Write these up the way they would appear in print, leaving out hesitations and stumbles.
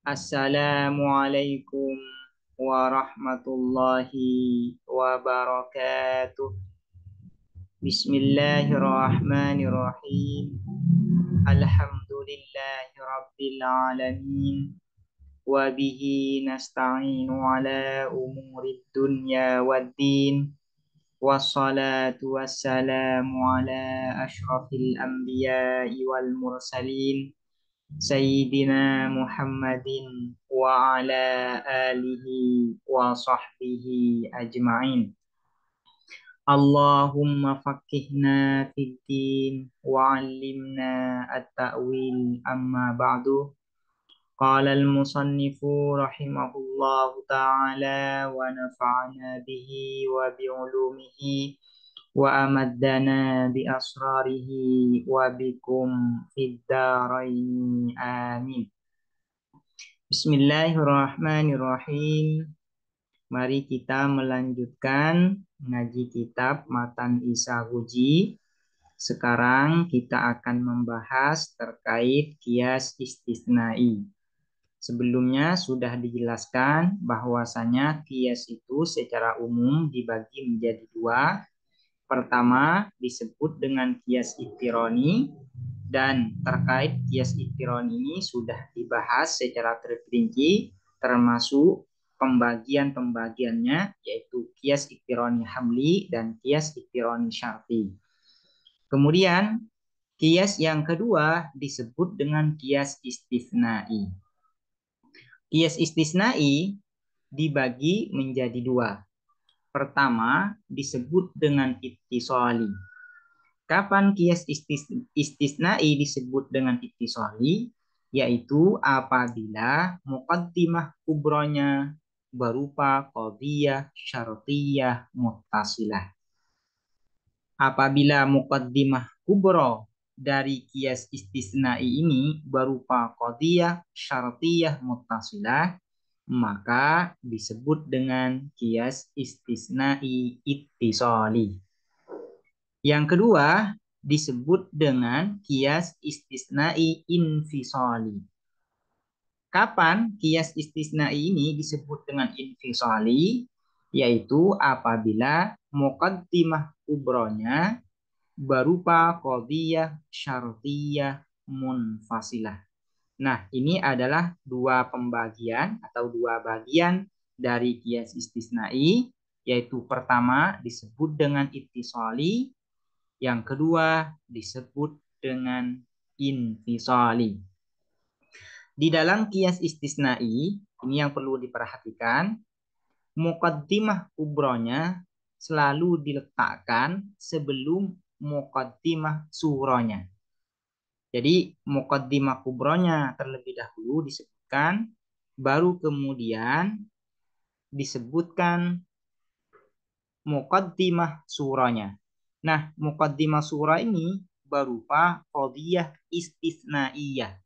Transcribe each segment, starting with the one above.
Assalamualaikum warahmatullahi wabarakatuh. Bismillahirrahmanirrahim. Alhamdulillahi rabbil alamin. Wa bihi nasta'inu ala umurid dunya waddin. Wassalatu wassalamu ala ashrafil anbiya'i wal mursalin. Sayyidina Muhammadin wa ala alihi wa sahbihi ajma'in. Allahumma faqihna fid din wa 'allimna at-ta'wil amma ba'du. Qala al-musannifu rahimahullahu ta'ala wa nafa'ana bihi wa bi'ulumihi wa amaddana bi asrarihi wa bikum fid daraini amin. Bismillahirrahmanirrahim. Mari kita melanjutkan ngaji kitab Matan Isahuji. Sekarang kita akan membahas terkait kias istisnai. Sebelumnya sudah dijelaskan bahwasanya kias itu secara umum dibagi menjadi dua. Pertama disebut dengan kias iktironi, dan terkait kias iktironi ini sudah dibahas secara terperinci termasuk pembagian-pembagiannya, yaitu kias iktironi hamli dan kias iktironi syarti. Kemudian kias yang kedua disebut dengan kias istisnai. Kias istisnai dibagi menjadi dua. Pertama disebut dengan ittisali. Kapan kias istisnai disebut dengan ittisali? Yaitu apabila muqaddimah kubronya berupa qadhiyah, syartiyah, muttasilah. Apabila muqaddimah kubro dari kias istisnai ini berupa qadhiyah, syartiyah, muttasilah, maka disebut dengan kias istisnai ittisali. Yang kedua disebut dengan kias istisnai infisali. Kapan kias istisnai ini disebut dengan infisali? Yaitu apabila muqaddimah kubronya berupa qadhiyah, syartiyah, munfasilah. Nah, ini adalah dua pembagian atau dua bagian dari kias istisnai, yaitu pertama disebut dengan ittisali, yang kedua disebut dengan infisali. Di dalam kias istisnai, ini yang perlu diperhatikan, muqaddimah kubronya selalu diletakkan sebelum muqaddimah suronya. Jadi muqaddimah kubronya terlebih dahulu disebutkan, baru kemudian disebutkan muqaddimah suranya. Nah, muqaddimah surah ini berupa qadhiyah istisnaiyah.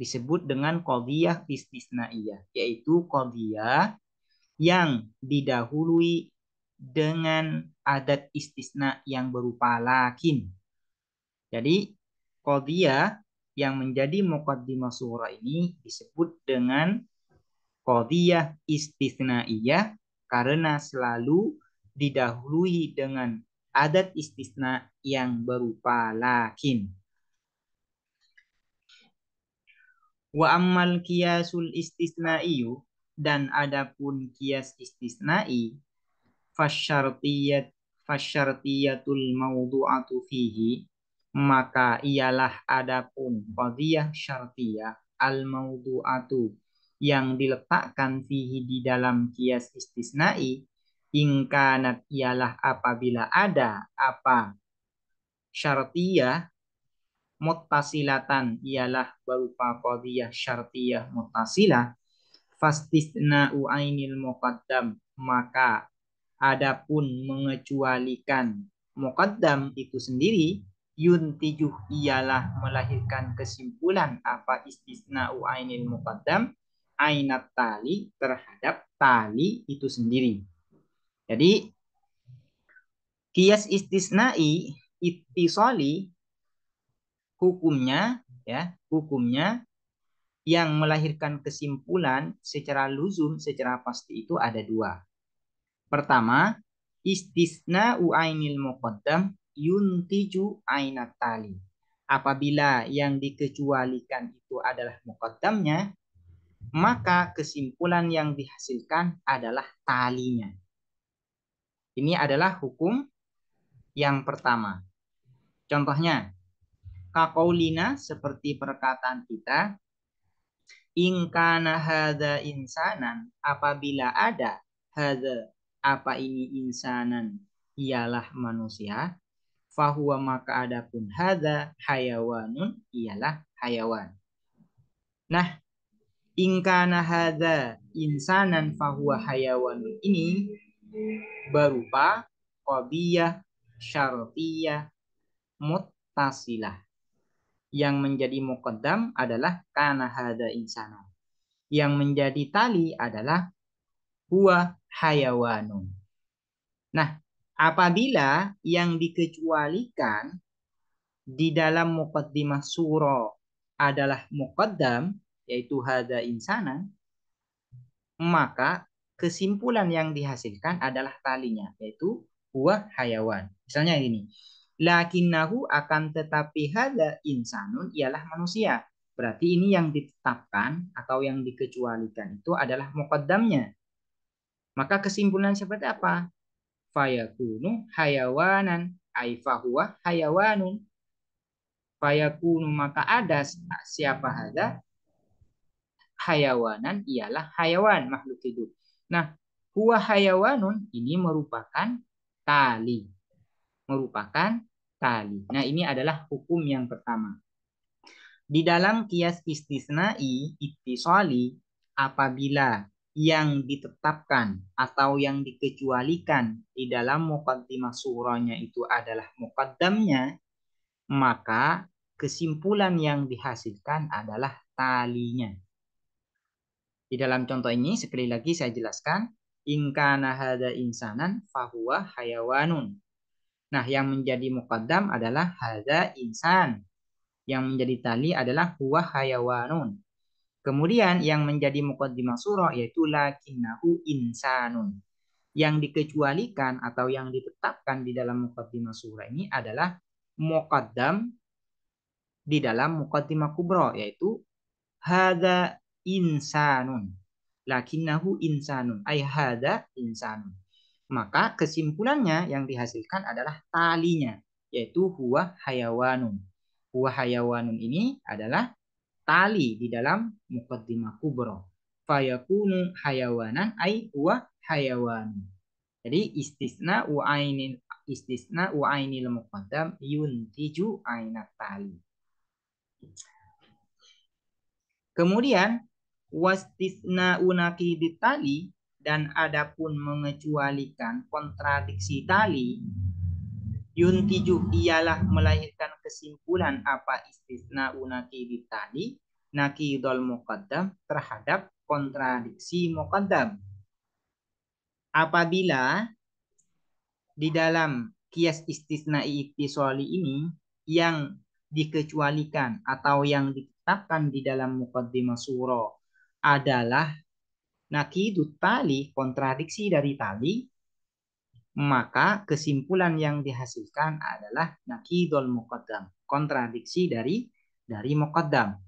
Disebut dengan qadhiyah istisnaiyah, yaitu qadhiyah yang didahului dengan adat istisna yang berupa lakin. Jadi, qadhiyah yang menjadi muqaddimah surah ini disebut dengan qadhiyah istisnaiyah karena selalu didahului dengan adat istisna yang berupa lakin. Wa ammal kiasul istisnaiyu, dan adapun kias istisnai, fasyartiyatul mawdu'atu fihi, maka ialah adapun qadhiyah syartiyah al mawdu'atu yang diletakkan fihi di dalam kias istisnai, ingkanat ialah apabila ada apa syartiyah, muttasilatan ialah berupa qadhiyah syartiyah muttasilah, fastisna'u ainil muqaddam, maka adapun mengecualikan muqaddam itu sendiri, yuntijuh ialah melahirkan kesimpulan apa istisna'u ainil muqaddam, ainat tali terhadap tali itu sendiri. Jadi kias istisnai ittisali hukumnya yang melahirkan kesimpulan secara luzum, secara pasti itu ada dua. Pertama, istisna u'ainil muqaddam yuntiju ainat tali. Apabila yang dikecualikan itu adalah muqaddamnya, maka kesimpulan yang dihasilkan adalah talinya. Ini adalah hukum yang pertama. Contohnya, kaqaulina seperti perkataan kita, in kana hadza insanan, apabila ada hadza, apa ini insanan, ialah manusia, fahuwa maka adapun hadza hayawanun, ialah hayawan. Nah, in kana hadza insanan fahuwa hayawanun ini berupa qadiyah syartiyah muttasilah. Yang menjadi muqaddam adalah kana hadza insanan. Yang menjadi tali adalah huwa hayawanun. Nah, apabila yang dikecualikan di dalam muqaddimah surah adalah muqaddam, yaitu hadza insanan, maka kesimpulan yang dihasilkan adalah talinya, yaitu huwa hayawan. Misalnya ini, lakinnahu akan tetapi hadza insanun ialah manusia. Berarti ini yang ditetapkan atau yang dikecualikan itu adalah muqaddamnya. Maka kesimpulan seperti apa? Fayakunu hayawanan ay fahuwa hayawanun. Fayakunu maka ada siapa hadza hayawanan ialah hayawan makhluk hidup. Nah, huwa hayawanun ini merupakan tali. Merupakan tali. Nah, ini adalah hukum yang pertama. Di dalam kias istisnai ittisali, apabila yang ditetapkan atau yang dikecualikan di dalam muqaddimah surahnya itu adalah muqaddamnya, maka kesimpulan yang dihasilkan adalah talinya. Di dalam contoh ini sekali lagi saya jelaskan, in kana hadza insanan fahuwa hayawanun. Nah, yang menjadi muqaddam adalah hadza insan. Yang menjadi tali adalah huwa hayawanun. Kemudian yang menjadi muqaddimah surah yaitu lakinnahu insanun. Yang dikecualikan atau yang ditetapkan di dalam muqaddimah surah ini adalah muqaddam di dalam muqaddimah kubra yaitu hadza insanun. Lakinnahu insanun. Ay hadza insanun. Maka kesimpulannya yang dihasilkan adalah talinya yaitu huwa hayawanun. Huwa hayawanun ini adalah tali di dalam muqaddimah kubra. Fayakunu hayawanan ay huwa hayawanun. Jadi istisna wa ainil muqaddam yuntiju ainat tali. Kemudian wastisna unaki tali dan adapun mengecualikan kontradiksi tali yuntiju ialah melahirkan kesimpulan apa istisna unaki tali nakidul muqaddam terhadap kontradiksi muqaddam. Apabila di dalam kias istisnai ittisali ini yang dikecualikan atau yang ditetapkan di dalam muqaddimah surah adalah nakidut tali, kontradiksi dari tali, maka kesimpulan yang dihasilkan adalah nakidul muqaddam, kontradiksi dari muqaddam.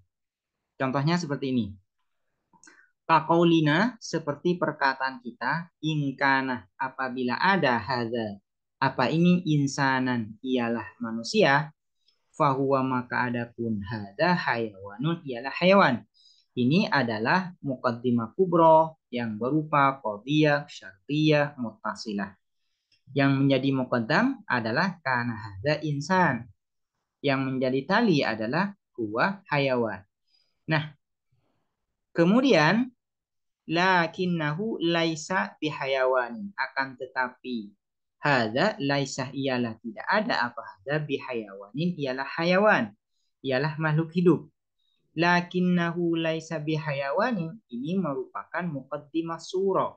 Contohnya seperti ini. Kaqaulina seperti perkataan kita, ingkana apabila ada hadza, apa ini insanan ialah manusia, fahuwa maka adapun hadza hayawanun ialah hayawan. Ini adalah muqaddimah kubra yang berupa qadiyah, syartiyah, muttasilah. Yang menjadi muqaddam adalah kana hadza insan. Yang menjadi tali adalah huwa hayawan. Nah, kemudian lakinnahu laisa bihayawanin, akan tetapi hadza laisa ialah tidak ada apa hadza bihayawanin ialah hayawan, ialah makhluk hidup. Lakinnahu laisa bihayawanin ini merupakan muqaddimah surah.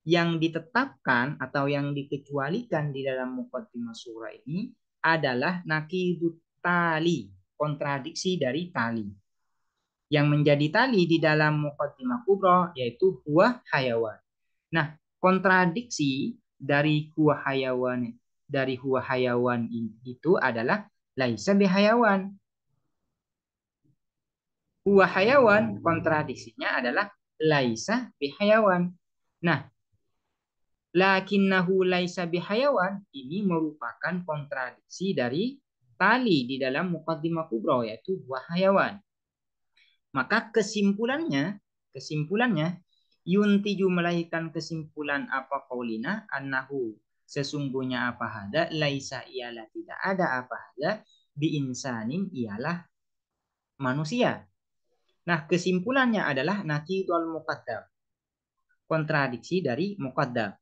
Yang ditetapkan atau yang dikecualikan di dalam muqaddimah surah ini adalah nakidut tali, kontradiksi dari tali. Yang menjadi tali di dalam muqaddimah kubra yaitu huwa hayawan. Nah, kontradiksi dari huwa hayawan itu adalah laisa bihayawan. Huwa hayawan kontradiksinya adalah laisa bihayawan. Nah, lakinnahu laisa bihayawan ini merupakan kontradiksi dari tali di dalam muqaddimah kubra yaitu huwa hayawan. Maka kesimpulannya yuntiju melahirkan kesimpulan apa qaulina annahu sesungguhnya apa hada laisa ialah tidak ada apa hada bi insanin ialah manusia. Nah, kesimpulannya adalah naqidul muqaddam, kontradiksi dari muqaddam.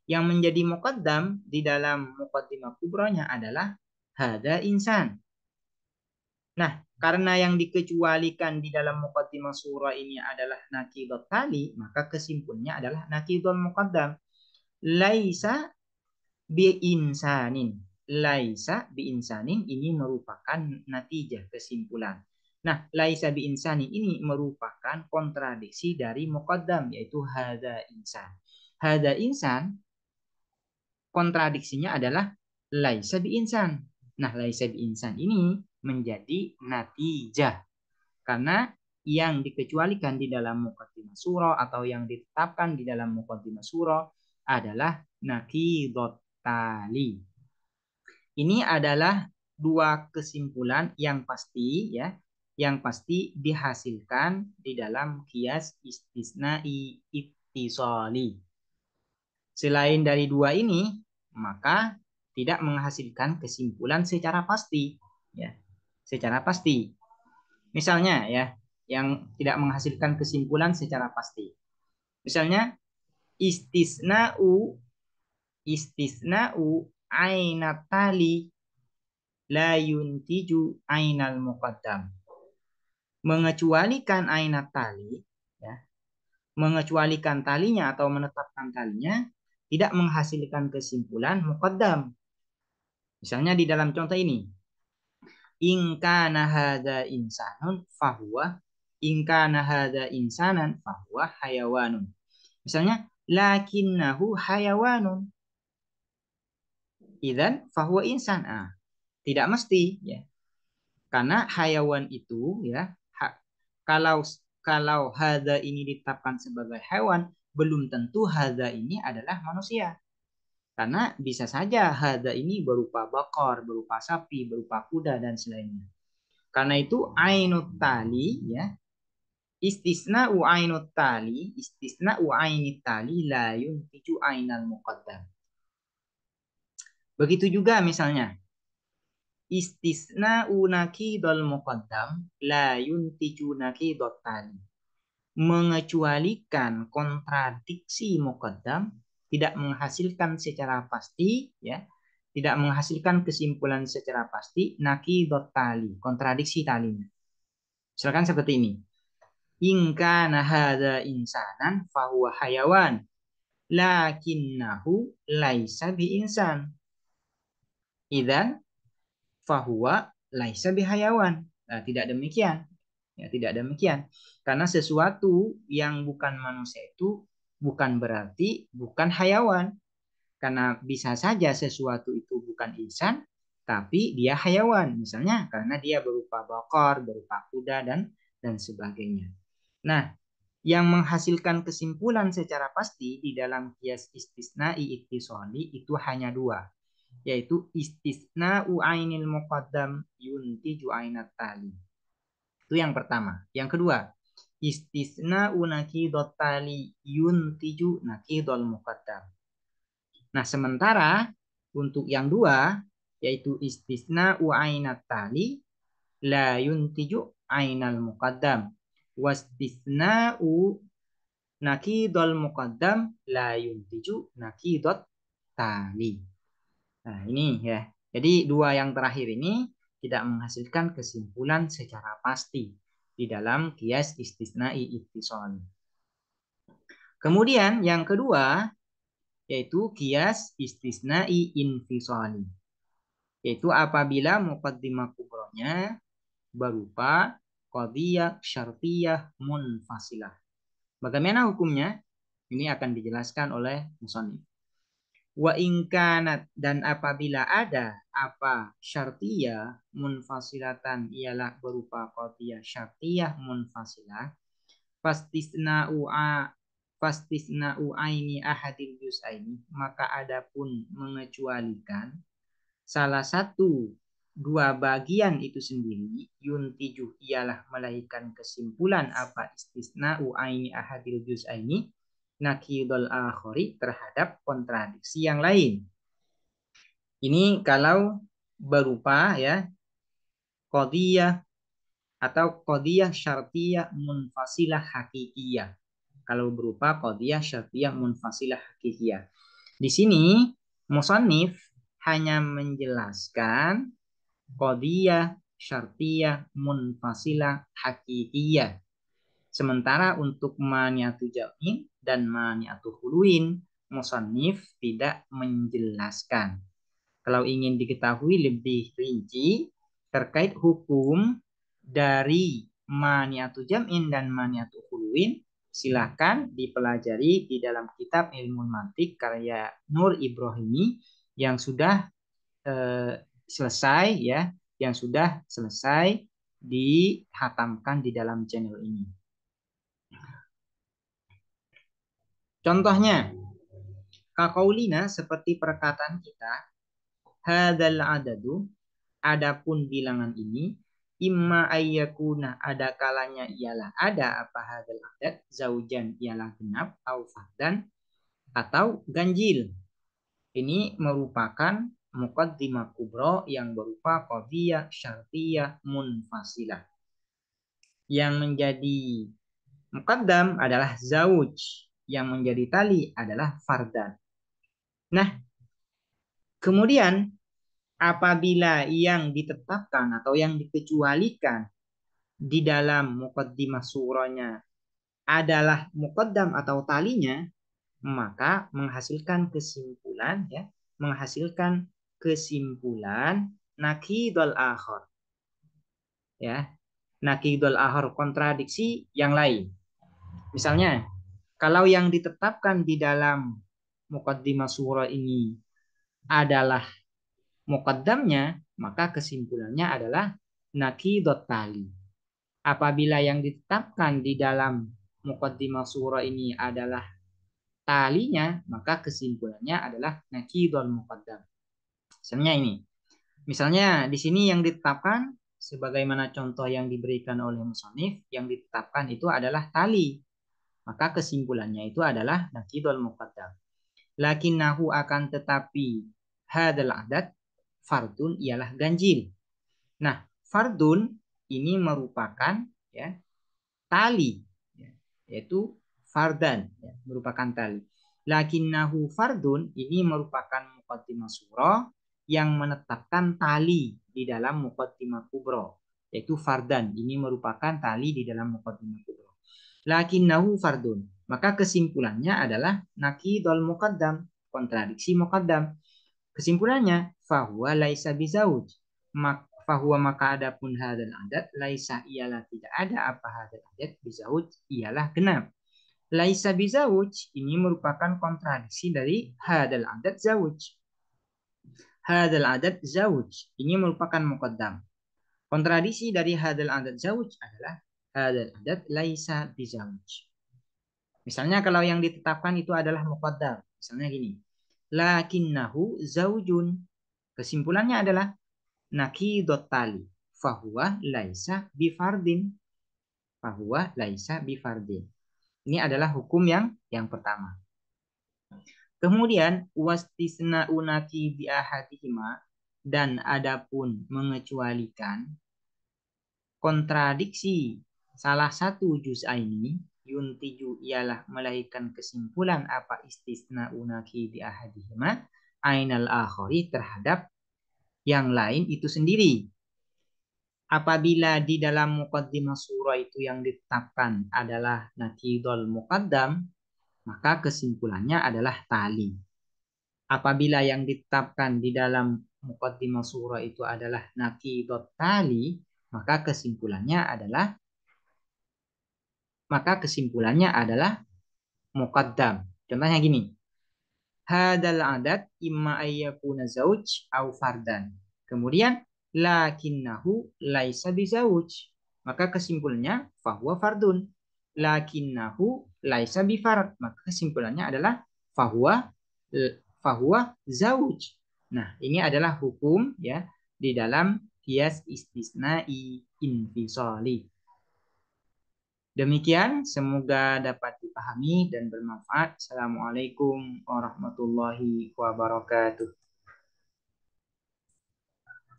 Yang menjadi muqaddam di dalam muqaddimah kubranya adalah hada insan. Nah, karena yang dikecualikan di dalam muqaddimah surah ini adalah naqidut tali, maka kesimpulannya adalah naqidul muqaddam. Laisa bi insanin. Laisa bi insanin ini merupakan natijah kesimpulan. Nah, laisa bi insanin ini merupakan kontradiksi dari muqaddam yaitu hada insan. Hada insan kontradiksinya adalah laisa bi insan. Nah, laisa bi insan ini menjadi natijah karena yang dikecualikan di dalam muqaddimah surah atau yang ditetapkan di dalam muqaddimah surah adalah naqidut tali. Ini adalah dua kesimpulan yang pasti ya, yang pasti dihasilkan di dalam qiyas istisnai ittisali. Selain dari dua ini, maka tidak menghasilkan kesimpulan secara pasti ya. Secara pasti. Misalnya ya, yang tidak menghasilkan kesimpulan secara pasti. Misalnya istisna'u ainat tali la yuntiju ainal muqaddam. Mengecualikan ainat tali ya, mengecualikan talinya atau menetapkan talinya tidak menghasilkan kesimpulan muqaddam. Misalnya di dalam contoh ini, in kana hadza insanun fahuwa in kana hadza insanan fahuwa hayawanun. Misalnya lakinnahu hayawanun. Idzan fahuwa insan. Tidak mesti ya. Karena hayawan itu ya kalau hadza ini ditetapkan sebagai hewan belum tentu hadza ini adalah manusia. Karena bisa saja hadza ini berupa bakar, berupa sapi, berupa kuda dan selainnya. Karena itu ainut tali ya. Istisna'u ainut tali la yuntiju ainal muqaddam. Begitu juga misalnya istisna'u naqidul muqaddam la yuntiju naqidut tali. Mengecualikan kontradiksi muqaddam tidak menghasilkan secara pasti ya, tidak menghasilkan kesimpulan secara pasti naqidut tali, kontradiksi talinya. Misalkan seperti ini. In kana hadza insanan fahuwa hayawan lakinnahu laisa bi insan. Idzan fahuwa laisa bi hayawan. Nah, tidak demikian. Ya, tidak demikian. Karena sesuatu yang bukan manusia itu bukan berarti bukan hayawan. Karena bisa saja sesuatu itu bukan insan, tapi dia hayawan. Misalnya karena dia berupa bakar, berupa kuda, dan sebagainya. Nah, yang menghasilkan kesimpulan secara pasti di dalam qiyas istisnai ittisali itu hanya dua, yaitu istisna'u ainil muqaddam yuntiju ainat tali. Itu yang pertama. Yang kedua, istisna'u naqidut tali yuntiju naqidul muqaddam. Nah, sementara untuk yang dua, yaitu istisna'u ainat tali la yuntiju ainal muqaddam. Wastisna'u naqidul muqaddam la yuntiju naqidut tali. Nah, ini ya. Jadi dua yang terakhir ini tidak menghasilkan kesimpulan secara pasti di dalam qiyas istisnai ittisali. Kemudian yang kedua yaitu qiyas istisnai infisali. Yaitu apabila muqaddimah kubronya berupa qadiyah syartiyah munfasilah. Bagaimana hukumnya? Ini akan dijelaskan oleh musannif. Wa in kanat, dan apabila ada apa syartiyah munfasilatan ialah berupa qadiyah syartiyah munfasilah, fastisna'u aini ahadil juz'aini, maka adapun mengecualikan salah satu dua bagian itu sendiri, yuntiju ialah melahirkan kesimpulan apa istisna'u aini ahadil juz'aini nakidul akhari, terhadap kontradiksi yang lain. Ini kalau berupa ya qadiyah atau qadiyah syartiyah munfasilah hakikiyah. Kalau berupa qadiyah syartiyah munfasilah hakikiyah. Di sini musannif hanya menjelaskan qadiyah syartiyah munfasilah hakikiyah. Sementara untuk maniatu jam'in dan maniatu huluin, musannif tidak menjelaskan. Kalau ingin diketahui lebih rinci terkait hukum dari maniatu jam'in dan maniatu huluin, silakan dipelajari di dalam kitab Ilmu Mantik karya Nur Ibrahimi yang sudah selesai ya, yang sudah selesai dihatamkan di dalam channel ini. Contohnya, kaqaulina, seperti perkataan kita, hadzal adadu, adapun bilangan ini, imma ayyakuna, ada kalanya ialah ada apa hadzal adad, zaujan ialah genap, au fardan, atau ganjil. Ini merupakan muqaddimah kubra yang berupa qadiyah syartiyah munfasilah. Yang menjadi muqaddam adalah zauj, yang menjadi tali adalah fardan. Nah, kemudian apabila yang ditetapkan atau yang dikecualikan di dalam muqaddimah surahnya adalah muqaddam atau talinya, maka menghasilkan kesimpulan ya, menghasilkan kesimpulan nakidul akhar. Ya, nakidul akhar, kontradiksi yang lain. Misalnya, kalau yang ditetapkan di dalam muqaddimah surah ini adalah muqaddamnya, maka kesimpulannya adalah nakidot tali. Apabila yang ditetapkan di dalam muqaddimah surah ini adalah talinya, maka kesimpulannya adalah nakidul muqaddam. Misalnya di sini yang ditetapkan sebagaimana contoh yang diberikan oleh musannif, yang ditetapkan itu adalah tali. Maka kesimpulannya itu adalah nakidul muqaddam. Lakinnahu, akan tetapi, hadal adat fardun ialah ganjil. Nah, fardun ini merupakan ya tali, ya, yaitu fardan, ya, merupakan tali. Lakinnahu fardun ini merupakan muqaddimah surah yang menetapkan tali di dalam muqaddimah kubra, yaitu fardan. Ini merupakan tali di dalam muqaddimah kubra. Lakinnahu fardun, maka kesimpulannya adalah nakidul muqaddam, kontradiksi muqaddam. Kesimpulannya, fahuwa laisa bizauj, fahuwa, maka adapun hadal adat, laisa ialah tidak ada apa hadal adat, bizauj ialah genap. Laisa bizauj ini merupakan kontradiksi dari hadal adat zauj. Hadal adat zauj ini merupakan muqaddam. Kontradiksi dari hadal adat zauj adalah hadal adat laisa bizauj. Misalnya kalau yang ditetapkan itu adalah muqaddam, misalnya gini, lakinnahu zaujun, kesimpulannya adalah nakidot tali, fahuwa laisa bifardin, fahuwa laisa bifardin. Ini adalah hukum yang pertama. Kemudian wastisna'u nakidi ahadihima, dan adapun mengecualikan kontradiksi salah satu juz'aini, yuntiju ialah melahirkan kesimpulan apa istisna'u nakidi ahadihima ainal akhari, terhadap yang lain itu sendiri. Apabila di dalam muqaddimah surah itu yang ditetapkan adalah nakidul muqaddam, maka kesimpulannya adalah tali. Apabila yang ditetapkan di dalam muqaddimah surah itu adalah nakidut tali, maka kesimpulannya adalah maka kesimpulannya adalah muqaddam. Contohnya gini. Hadal adat imma ayyakuna zauj au fardan. Kemudian lakinnahu laisa bizauj. Maka kesimpulannya fahuwa fardun. Lakinnahu laisa bifard. Maka kesimpulannya adalah fahuwa fahuwa zauj. Nah, ini adalah hukum ya di dalam qiyas istisnai infisali. Demikian, semoga dapat dipahami dan bermanfaat. Assalamualaikum warahmatullahi wabarakatuh.